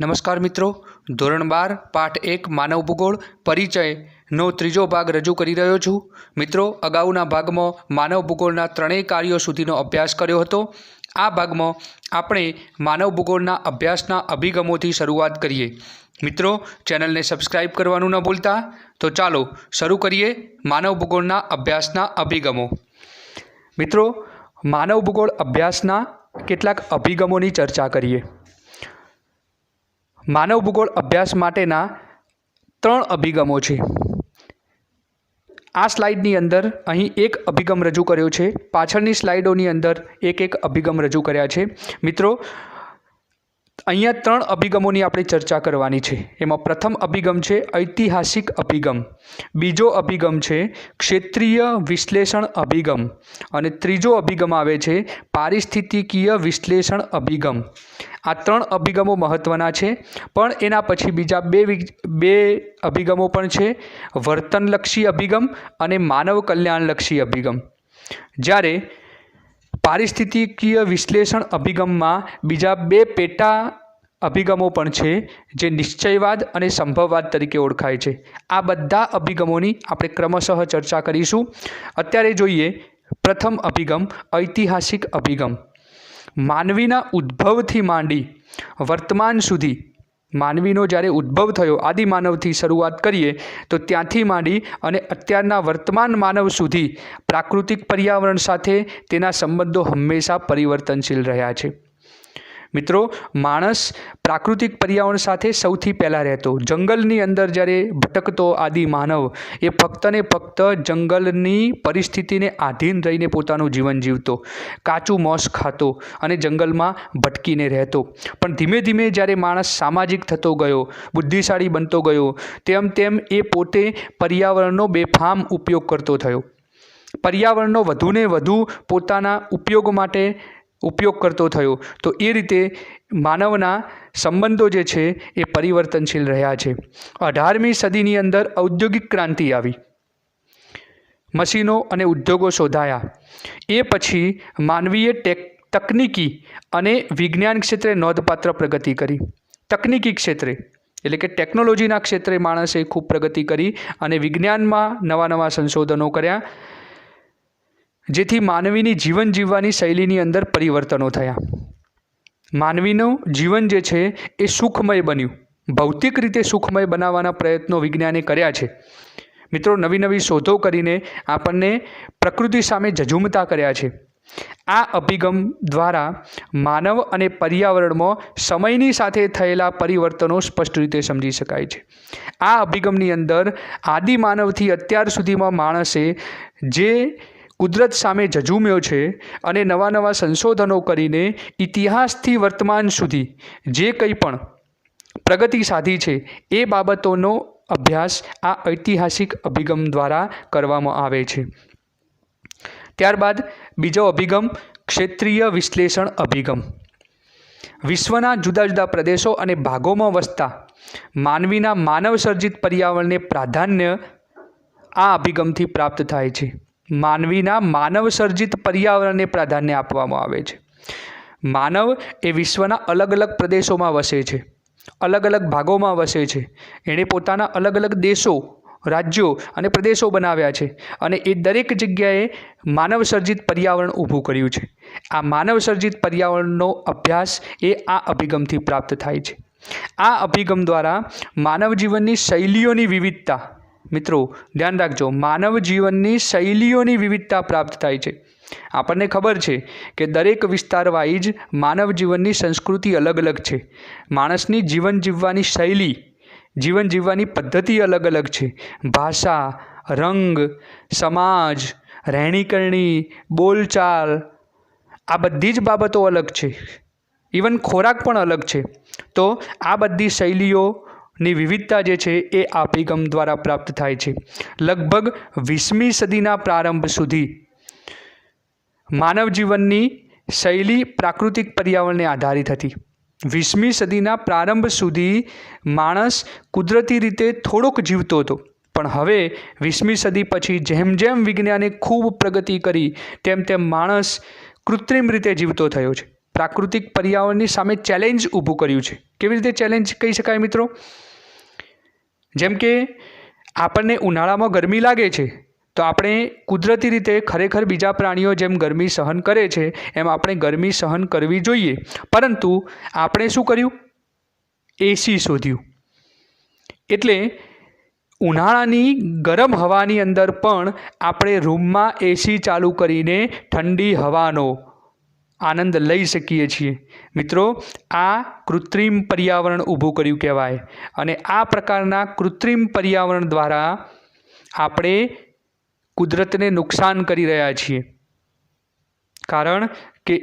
નમસ્કાર મિત્રો, ધોરણ 12 પાઠ 1 માનવ ભૂગોળ પરિચયનો ત્રીજો ભાગ રજૂ કરી રહ્યો છું। મિત્રો, અગાઉના ભાગમાં માનવ ભૂગોળના ત્રણેય કાર્યો સુધીનો અભ્યાસ કર્યો હતો। આ ભાગમાં આપણે માનવ ભૂગોળના અભ્યાસના અભિગમોથી શરૂઆત કરીએ। મિત્રો, ચેનલને સબસ્ક્રાઇબ કરવાનું ન ભૂલતા। તો ચાલો શરૂ કરીએ માનવ ભૂગોળના અભ્યાસના અભિગમો। મિત્રો, માનવ ભૂગોળ અભ્યાસના કેટલાક અભિગમોની ચર્ચા કરીએ। માનવ ભૂગોળ અભ્યાસ માટેના ત્રણ અભિગમો છે। આ સ્લાઇડની અંદર અહીં એક અભિગમ રજૂ કર્યો છે, પાછળની સ્લાઇડોની અંદર એક અભિગમ રજૂ કર્યા છે। મિત્રો, અહીંયા ત્રણ અભિગમોની આપણે ચર્ચા કરવાની છે। એમાં પ્રથમ અભિગમ છે ઐતિહાસિક અભિગમ, બીજો અભિગમ છે ક્ષેત્રીય વિશ્લેષણ અભિગમ અને ત્રીજો અભિગમ આવે છે પારિસ્થિતિકીય વિશ્લેષણ અભિગમ। આ ત્રણ અભિગમો મહત્ત્વના છે, પણ એના પછી બીજા બે અભિગમો પણ છે, વર્તનલક્ષી અભિગમ અને માનવ કલ્યાણલક્ષી અભિગમ। જ્યારે પારિસ્થિતિકીય વિશ્લેષણ અભિગમમાં બીજા બે પેટા અભિગમો પણ છે, જે નિશ્ચયવાદ અને સંભવવાદ તરીકે ઓળખાય છે। આ બધા અભિગમોની આપણે ક્રમશઃ ચર્ચા કરીશું। અત્યારે જોઈએ પ્રથમ અભિગમ ઐતિહાસિક અભિગમ। માનવીના ઉદ્ભવથી માંડી વર્તમાન સુધી, માનવીનો જ્યારે ઉદ્ભવ થયો, આદિમાનવથી શરૂઆત કરીએ તો ત્યાંથી માંડી અને અત્યારના વર્તમાન માનવ સુધી પ્રાકૃતિક પર્યાવરણ સાથે તેના સંબંધો હંમેશા પરિવર્તનશીલ રહ્યા છે। મિત્રો, માણસ પ્રાકૃતિક પર્યાવરણ સાથે સૌથી પહેલાં રહેતો, જંગલની અંદર જ્યારે ભટકતો આદિ માનવ એ ફક્ત ને ફક્ત જંગલની પરિસ્થિતિને આધીન રહીને પોતાનું જીવન જીવતો, કાચું માંસ ખાતો અને જંગલમાં ભટકીને રહેતો। પણ ધીમે ધીમે જ્યારે માણસ સામાજિક થતો ગયો, બુદ્ધિશાળી બનતો ગયો, તેમ તેમ એ પોતે પર્યાવરણનો બેફામ ઉપયોગ કરતો થયો, પર્યાવરણનો વધુને વધુ પોતાના ઉપયોગ માટે ઉપયોગ કરતો થયો। તો એ રીતે માનવના સંબંધો જે છે એ પરિવર્તનશીલ રહ્યા છે। 18મી સદીની અંદર ઔદ્યોગિક ક્રાંતિ આવી, મશીનો અને ઉદ્યોગો શોધાયા। એ પછી માનવીએ તકનીકી અને વિજ્ઞાન ક્ષેત્રે નોંધપાત્ર પ્રગતિ કરી। તકનીકી ક્ષેત્રે એટલે કે ટેકનોલોજીના ક્ષેત્રે માણસે ખૂબ પ્રગતિ કરી અને વિજ્ઞાનમાં નવા સંશોધનો કર્યા, જેથી માનવીની જીવન જીવવાની શૈલીની અંદર પરિવર્તનો થયા। માનવીનું જીવન જે છે એ સુખમય બન્યું, ભૌતિક રીતે સુખમય બનાવવાના પ્રયત્નો વિજ્ઞાને કર્યા છે। મિત્રો, નવી શોધો કરીને આપણને પ્રકૃતિ સામે ઝઝૂમતા કર્યા છે। આ અભિગમ દ્વારા માનવ અને પર્યાવરણમાં સમયની સાથે થયેલા પરિવર્તનો સ્પષ્ટ રીતે સમજી શકાય છે। આ અભિગમની અંદર આદિમાનવથી અત્યાર સુધીમાં માણસે જે કુદરત સામે ઝઝૂમ્યો છે અને નવા સંશોધનો કરીને ઇતિહાસથી વર્તમાન સુધી જે કંઈ પણ પ્રગતિ સાધી છે એ બાબતોનો અભ્યાસ આ ઐતિહાસિક અભિગમ દ્વારા કરવામાં આવે છે। ત્યારબાદ બીજો અભિગમ ક્ષેત્રીય વિશ્લેષણ અભિગમ। વિશ્વના જુદા જુદા પ્રદેશો અને ભાગોમાં વસતા માનવીના માનવસર્જિત પર્યાવરણને પ્રાધાન્ય આ અભિગમથી પ્રાપ્ત થાય છે। માનવીના માનવસર્જિત પર્યાવરણને પ્રાધાન્ય આપવામાં આવે છે। માનવ એ વિશ્વના અલગ અલગ પ્રદેશોમાં વસે છે, અલગ અલગ ભાગોમાં વસે છે। એણે પોતાના અલગ અલગ દેશો, રાજ્યો અને પ્રદેશો બનાવ્યા છે અને એ દરેક જગ્યાએ માનવસર્જિત પર્યાવરણ ઊભું કર્યું છે। આ માનવસર્જિત પર્યાવરણનો અભ્યાસ એ આ અભિગમથી પ્રાપ્ત થાય છે। આ અભિગમ દ્વારા માનવ જીવનની શૈલીઓની વિવિધતા, મિત્રો ધ્યાન રાખજો, માનવ જીવનની શૈલીઓની વિવિધતા પ્રાપ્ત થાય છે। આપણને ખબર છે કે દરેક વિસ્તાર વાઇઝ માનવ જીવનની સંસ્કૃતિ અલગ અલગ છે, માણસની જીવન જીવવાની શૈલી, જીવન જીવવાની પદ્ધતિ અલગ અલગ છે। ભાષા, રંગ, સમાજ, રહેણીકરણી, બોલચાલ, આ બધી જ બાબતો અલગ છે। ઇવન ખોરાક પણ અલગ છે। તો આ બધી શૈલીઓની વિવિધતા જે છે એ આ અભિગમ દ્વારા પ્રાપ્ત થાય છે। લગભગ 20મી સદીના પ્રારંભ સુધી માનવ જીવનની શૈલી પ્રાકૃતિક પર્યાવરણને આધારિત હતી। 20મી સદીના પ્રારંભ સુધી માણસ કુદરતી રીતે થોડોક જીવતો હતો, પણ હવે 20મી સદી પછી જેમ જેમ વિજ્ઞાને ખૂબ પ્રગતિ કરી તેમ તેમ માણસ કૃત્રિમ રીતે જીવતો થયો છે। પ્રાકૃતિક પર્યાવરણની સામે ચેલેન્જ ઊભું કર્યું છે. કેવી રીતે ચેલેન્જ કહી શકાય મિત્રો? જેમ કે આપણને ઉનાળામાં ગરમી લાગે છે તો આપણે કુદરતી રીતે ખરેખર બીજા પ્રાણીઓ જેમ ગરમી સહન કરે છે એમ આપણે ગરમી સહન કરવી જોઈએ, પરંતુ આપણે શું કર્યું? એસી શોધ્યું. એટલે ઉનાળાની ગરમ હવાની અંદર પણ આપણે રૂમમાં એસી ચાલુ કરીને ઠંડી હવાનો આનંદ લઈ શકીએ છીએ. મિત્રો, આ કૃત્રિમ પર્યાવરણ ઊભું કર્યું કહેવાય. અને આ પ્રકારના કૃત્રિમ પર્યાવરણ દ્વારા આપણે કુદરતને નુકસાન કરી રહ્યા છીએ, કારણ કે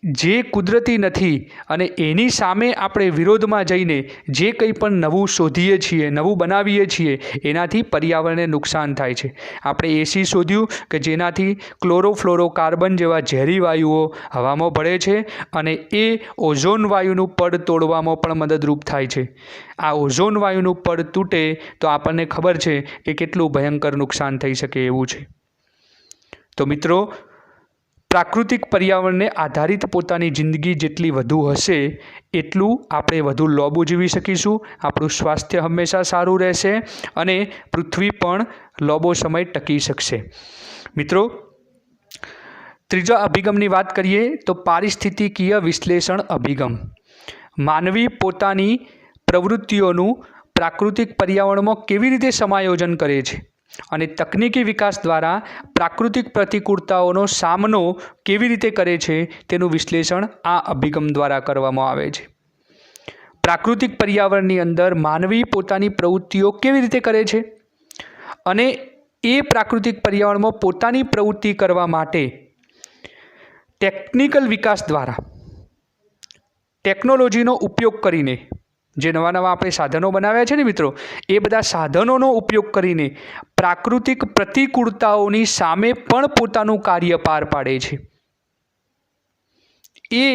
જે કુદરતી નથી અને એની સામે આપણે વિરોધમાં જઈને જે કંઈ પણ નવું શોધીએ છીએ, નવું બનાવીએ છીએ, એનાથી પર્યાવરણને નુકસાન થાય છે. આપણે એસી શોધ્યું કે જેનાથી ક્લોરોફ્લોરોકાર્બન જેવા ઝેરી વાયુઓ હવામાં ભળે છે અને એ ઓઝોન વાયુનું પડ તોડવામાં પણ મદદરૂપ થાય છે. આ ઓઝોન વાયુનું પડ તૂટે તો આપણને ખબર છે કે કેટલું ભયંકર નુકસાન થઈ શકે એવું છે. તો મિત્રો, પ્રાકૃતિક પર્યાવરણને આધારિત પોતાની જિંદગી જેટલી વધુ હશે એટલું આપણે વધુ લાંબુ જીવી શકીશું, આપણું સ્વાસ્થ્ય હંમેશા સારું રહેશે અને પૃથ્વી પણ લાંબો સમય ટકી શકશે. મિત્રો, ત્રીજા અભિગમની વાત કરીએ તો પારિસ્થિતિકીય વિશ્લેષણ અભિગમ. માનવી પોતાની પ્રવૃત્તિઓનું પ્રાકૃતિક પર્યાવરણમાં કેવી રીતે સમાયોજન કરે છે અને તકનીકી વિકાસ દ્વારા પ્રાકૃતિક પ્રતિકૂળતાઓનો સામનો કેવી રીતે કરે છે તેનું વિશ્લેષણ આ અભિગમ દ્વારા કરવામાં આવે છે. પ્રાકૃતિક પર્યાવરણની અંદર માનવી પોતાની પ્રવૃત્તિઓ કેવી રીતે કરે છે અને એ પ્રાકૃતિક પર્યાવરણમાં પોતાની પ્રવૃત્તિ કરવા માટે ટેકનિકલ વિકાસ દ્વારા, ટેકનોલોજીનો ઉપયોગ કરીને, જે નવા નવા આપણે સાધનો બનાવ્યા છે ને મિત્રો, એ બધા સાધનોનો ઉપયોગ કરીને પ્રાકૃતિક પ્રતિકૂળતાઓની સામે પણ પોતાનું કાર્ય પાર પાડે છે. એ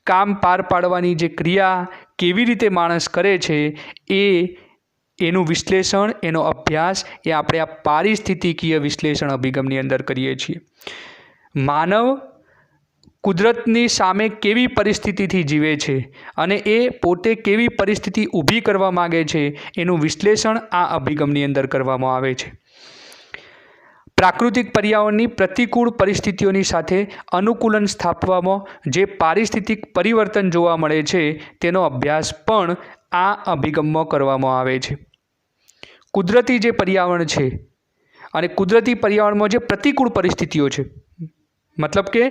કામ પાર પાડવાની જે ક્રિયા કેવી રીતે માણસ કરે છે એનું વિશ્લેષણ, એનો અભ્યાસ એ આપણે આ પારિસ્થિતિકીય વિશ્લેષણ અભિગમની અંદર કરીએ છીએ. માનવ કુદરતની સામે કેવી પરિસ્થિતિથી જીવે છે અને એ પોતે કેવી પરિસ્થિતિ ઊભી કરવા માગે છે એનું વિશ્લેષણ આ અભિગમની અંદર કરવામાં આવે છે. પ્રાકૃતિક પર્યાવરણની પ્રતિકૂળ પરિસ્થિતિઓની સાથે અનુકૂલન સ્થાપવામાં જે પારિસ્થિતિક પરિવર્તન જોવા મળે છે તેનો અભ્યાસ પણ આ અભિગમમાં કરવામાં આવે છે. કુદરતી જે પર્યાવરણ છે અને કુદરતી પર્યાવરણમાં જે પ્રતિકૂળ પરિસ્થિતિઓ છે, મતલબ કે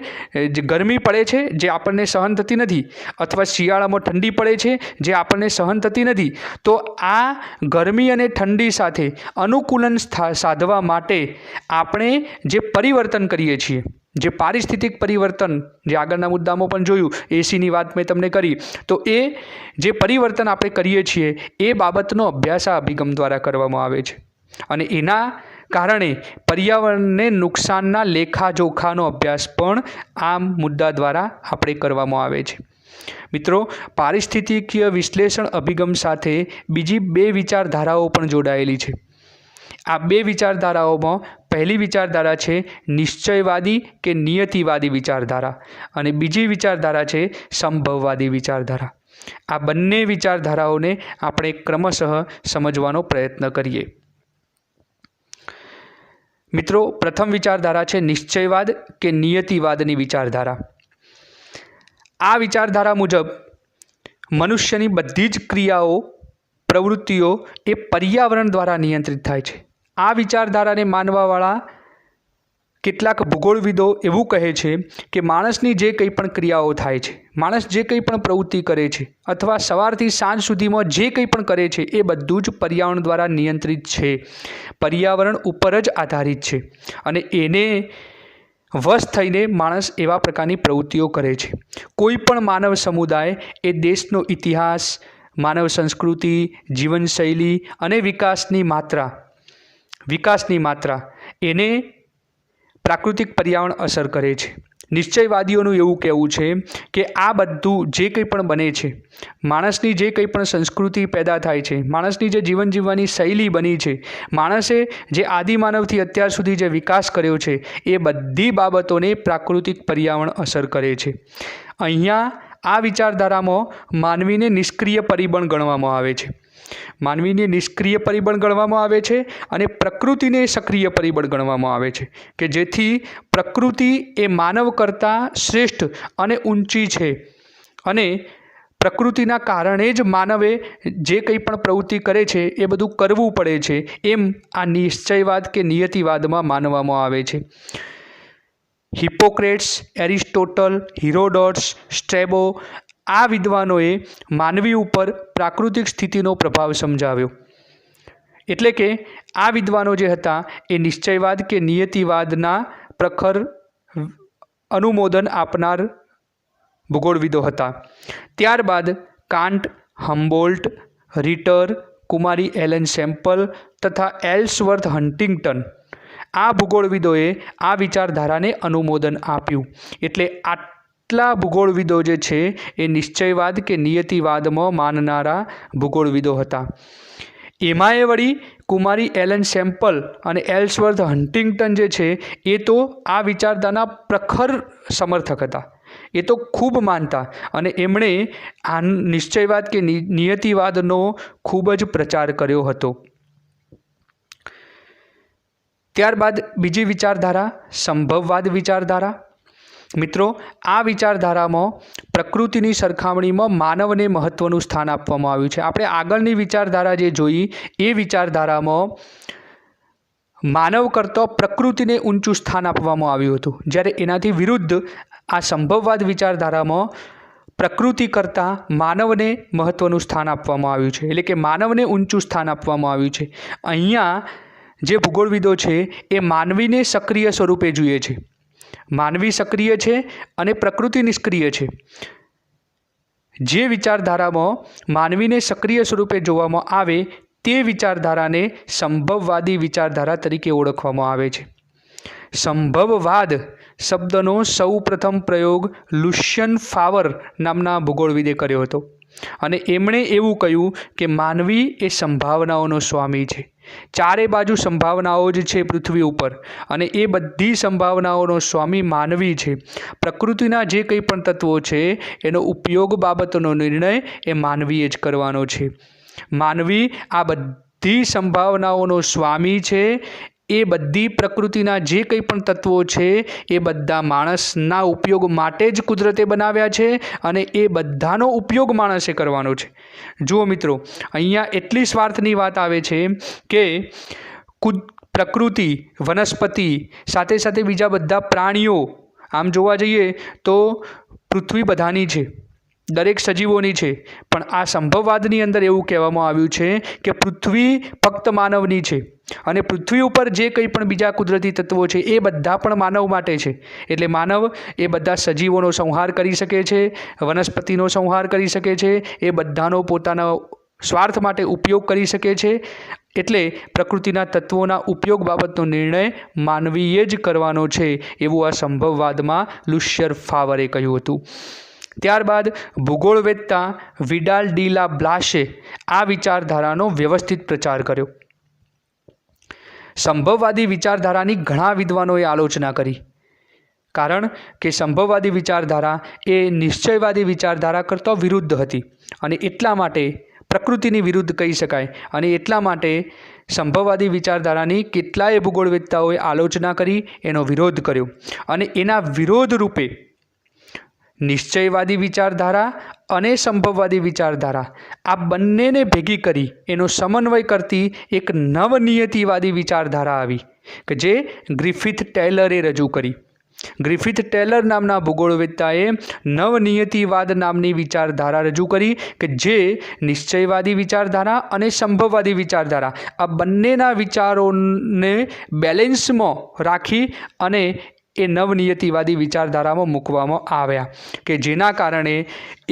જે ગરમી પડે છે જે આપણને સહન થતી નથી, અથવા શિયાળામાં ઠંડી પડે છે જે આપણને સહન થતી નથી, તો આ ગરમી અને ઠંડી સાથે અનુકૂલન સાધવા માટે આપણે જે પરિવર્તન કરીએ છીએ, જે પારિસ્થિતિક પરિવર્તન, જે આગળના મુદ્દામાં પણ જોયું, એસીની વાત મેં તમને કરી, તો એ જે પરિવર્તન આપણે કરીએ છીએ એ બાબતનો અભ્યાસ આ અભિગમ દ્વારા કરવામાં આવે છે. અને એના કારણે પર્યાવરણને નુકસાનના લેખાજોખાનો અભ્યાસ પણ આ મુદ્દા દ્વારા આપણે કરવામાં આવે છે. મિત્રો, પારિસ્થિતિકીય વિશ્લેષણ અભિગમ સાથે બીજી બે વિચારધારાઓ પણ જોડાયેલી છે. આ બે વિચારધારાઓમાં પહેલી વિચારધારા છે નિશ્ચયવાદી કે નિયતિવાદી વિચારધારા અને બીજી વિચારધારા છે સંભવવાદી વિચારધારા. આ બંને વિચારધારાઓને આપણે ક્રમશઃ સમજવાનો પ્રયત્ન કરીએ. મિત્રો, પ્રથમ વિચારધારા છે નિશ્ચયવાદ કે નિયતિવાદની વિચારધારા. આ વિચારધારા મુજબ મનુષ્યની બધી જ ક્રિયાઓ, પ્રવૃત્તિઓ એ પર્યાવરણ દ્વારા નિયંત્રિત થાય છે. આ વિચારધારાને માનવાવાળા કેટલાક ભૂગોળવિદો એવું કહે છે કે માણસની જે કંઈ પણ ક્રિયાઓ થાય છે, માણસ જે કંઈ પણ પ્રવૃત્તિ કરે છે અથવા સવારથી સાંજ સુધીમાં જે કંઈ પણ કરે છે એ બધું જ પર્યાવરણ દ્વારા નિયંત્રિત છે, પર્યાવરણ ઉપર જ આધારિત છે અને એને વશ થઈને માણસ એવા પ્રકારની પ્રવૃત્તિઓ કરે છે. કોઈ પણ માનવ સમુદાય એ દેશનો ઇતિહાસ, માનવ સંસ્કૃતિ, જીવનશૈલી અને વિકાસની માત્રા એને પ્રાકૃતિક પર્યાવરણ અસર કરે છે. નિશ્ચયવાદીઓનું એવું કહેવું છે કે આ બધું જે કંઈ પણ બને છે, માણસની જે કંઈ પણ સંસ્કૃતિ પેદા થાય છે, માણસની જે જીવન જીવવાની શૈલી બની છે, માણસે જે આદિમાનવથી અત્યાર સુધી જે વિકાસ કર્યો છે, એ બધી બાબતોને પ્રાકૃતિક પર્યાવરણ અસર કરે છે. અહીંયા આ વિચારધારામાં માનવીને નિષ્ક્રિય પરિબળ ગણવામાં આવે છે. માનવીને નિષ્ક્રિય પરિબળ ગણવામાં આવે છે અને પ્રકૃતિને સક્રિય પરિબળ ગણવામાં આવે છે, કે જેથી પ્રકૃતિ એ માનવ કરતાં શ્રેષ્ઠ અને ઊંચી છે અને પ્રકૃતિના કારણે જ માનવે જે કંઈ પણ પ્રવૃત્તિ કરે છે એ બધું કરવું પડે છે, એમ આ નિશ્ચયવાદ કે નિયતિવાદમાં માનવામાં આવે છે. હિપોક્રેટ્સ, એરિસ્ટોટલ, હિરોડોટ્સ, સ્ટ્રેબો આ વિદ્વાનોએ માનવી ઉપર પ્રાકૃતિક સ્થિતિનો પ્રભાવ સમજાવ્યો. એટલે કે આ વિદ્વાનો જે હતા એ નિશ્ચયવાદ કે નિયતિવાદના પ્રખર અનુમોદન આપનાર ભૂગોળવિદો હતા. ત્યારબાદ કાન્ટ, હમ્બોલ્ટ, રિટર, કુમારી એલન સેમ્પલ તથા એલ્સવર્થ હન્ટિંગ્ટન આ ભૂગોળવિદોએ આ વિચારધારાને અનુમોદન આપ્યું. એટલે આટલા ભૂગોળવિદો જે છે એ નિશ્ચયવાદ કે નિયતિવાદમાં માનનારા ભૂગોળવિદો હતા. એમાંય વળી કુમારી એલન સેમ્પલ અને એલ્સવર્થ હન્ટિંગ્ટન જે છે એ તો આ વિચારધારાના પ્રખર સમર્થક હતા. એ તો ખૂબ માનતા અને એમણે આ નિશ્ચયવાદ કે નિયતિવાદનો ખૂબ જ પ્રચાર કર્યો હતો. ત્યારબાદ બીજી વિચારધારા સંભવવાદ વિચારધારા. મિત્રો, આ વિચારધારામાં પ્રકૃતિની સરખામણીમાં માનવને મહત્ત્વનું સ્થાન આપવામાં આવ્યું છે. આપણે આગળની વિચારધારા જે જોઈ એ વિચારધારામાં માનવ કરતાં પ્રકૃતિને ઊંચું સ્થાન આપવામાં આવ્યું હતું, જ્યારે એનાથી વિરુદ્ધ આ સંભવવાદ વિચારધારામાં પ્રકૃતિ કરતાં માનવને મહત્ત્વનું સ્થાન આપવામાં આવ્યું છે. એટલે કે માનવને ઊંચું સ્થાન આપવામાં આવ્યું છે. અહીંયા જે ભૂગોળવિદો છે એ માનવીને સક્રિય સ્વરૂપે જુએ છે. માનવી સક્રિય છે અને પ્રકૃતિ નિષ્ક્રિય છે. જે વિચારધારામાં માનવીને સક્રિય સ્વરૂપે જોવામાં આવે તે વિચારધારાને સંભવવાદી વિચારધારા તરીકે ઓળખવામાં આવે છે. સંભવવાદ શબ્દનો સૌ પ્રથમ પ્રયોગ લુશિયન ફાવર નામના ભૂગોળવિદે કર્યો હતો અને એમણે એવું કહ્યું કે માનવી એ સંભાવનાઓનો સ્વામી છે. ચારે બાજુ સંભાવનાઓ જ છે પૃથ્વી ઉપર અને એ બધી સંભાવનાઓનો સ્વામી માનવી છે. પ્રકૃતિના જે કંઈ પણ તત્વો છે એનો ઉપયોગ બાબતનો નિર્ણય એ માનવીએ જ કરવાનો છે. માનવી આ બધી સંભાવનાઓનો સ્વામી છે. એ બધી પ્રકૃતિના જે કંઈ પણ તત્વો છે એ બધા માણસના ઉપયોગ માટે જ કુદરતે બનાવ્યા છે અને એ બધાનો ઉપયોગ માણસે કરવાનો છે. જુઓ મિત્રો, અહીંયા એટલી સ્વાર્થની વાત આવે છે કે પ્રકૃતિ, વનસ્પતિ સાથે સાથે બીજા બધા પ્રાણીઓ, આમ જોવા જઈએ તો પૃથ્વી બધાની છે, દરેક સજીવોની છે, પણ આ સંભવવાદની અંદર એવું કહેવામાં આવ્યું છે કે પૃથ્વી ફક્ત માનવની છે અને પૃથ્વી ઉપર જે કંઈ પણ બીજા કુદરતી તત્વો છે એ બધા પણ માનવ માટે છે. એટલે માનવ એ બધા સજીવોનો સંહાર કરી શકે છે, વનસ્પતિનો સંહાર કરી શકે છે, એ બધાનો પોતાના સ્વાર્થ માટે ઉપયોગ કરી શકે છે. એટલે પ્રકૃતિના તત્વોના ઉપયોગ બાબતનો નિર્ણય માનવીએ જ કરવાનો છે, એવું આ સંભવવાદમાં લુશિયન ફાવરે કહ્યું હતું. ત્યારબાદ ભૂગોળવેત્તા વિડાલ ડી લા બ્લાશે આ વિચારધારાનો વ્યવસ્થિત પ્રચાર કર્યો. સંભવવાદી વિચારધારાની ઘણા વિદ્વાનોએ આલોચના કરી, કારણ કે સંભવવાદી વિચારધારા એ નિશ્ચયવાદી વિચારધારા કરતાં વિરુદ્ધ હતી અને એટલા માટે પ્રકૃતિની વિરુદ્ધ કહી શકાય અને એટલા માટે સંભવવાદી વિચારધારાની કેટલાય ભૂગોળવેત્તાઓએ આલોચના કરી, એનો વિરોધ કર્યો અને એના વિરોધ રૂપે નિશ્ચયવાદી વિચારધારા અને સંભવવાદી વિચારધારા આ બંનેને ભેગી કરી એનો સમન્વય કરતી એક નવનિયતિવાદી વિચારધારા આવી કે જે ગ્રિફિથ ટેલરે રજૂ કરી. ગ્રિફિથ ટેલર નામના ભૂગોળવેત્તાએ નવનિયતિવાદ નામની વિચારધારા રજૂ કરી કે જે નિશ્ચયવાદી વિચારધારા અને સંભવવાદી વિચારધારા આ બંનેના વિચારોને બેલેન્સમાં રાખી અને એ નવનિયતિવાદી વિચારધારામાં મૂકવામાં આવ્યા કે જેના કારણે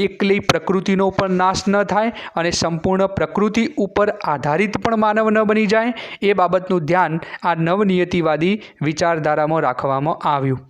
એકલી પ્રકૃતિનો પણ નાશ ન થાય અને સંપૂર્ણ પ્રકૃતિ ઉપર આધારિત પણ માનવ ન બની જાય, એ બાબતનું ધ્યાન આ નવનિયતિવાદી વિચારધારામાં રાખવામાં આવ્યું.